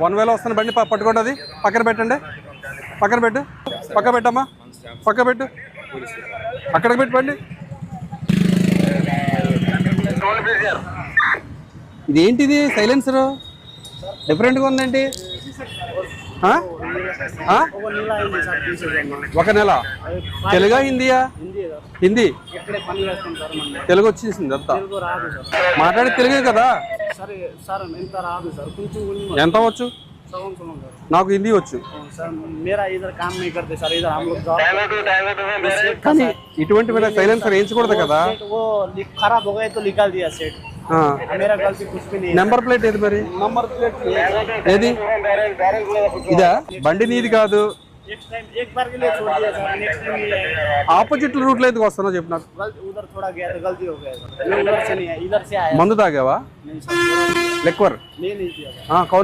One వేలో వస్తున్న బండి పట్టుకోండి, అది పక్కన పెట్టండి, పక్కన పెట్టు, పక్క పెట్టమ్మా, పక్క పెట్టు, అక్కడికి పెట్టి బండి. ఇదేంటిది సైలెన్సరు డిఫరెంట్గా ఉందేంటి? ఒక నెల తెలుగా హిందీయా? హిందీ. తెలుగు వచ్చేసింది అంతా మాట్లాడి తెలుగే కదా. ఎంత వచ్చు? నాకు హిందీ వచ్చు. కానీ ఇటువంటి మీద సైలెన్సర్ వేయించకూడదు కదా. నెంబర్ ప్లేట్ ఏది మరి? ఏది? ఇదా? బండి నీది కాదు. ఆపోజిట్ రూట్ లో ఎందుకు వస్తానో చెప్పు నాకు. మందు తాగావా? లిక్వర్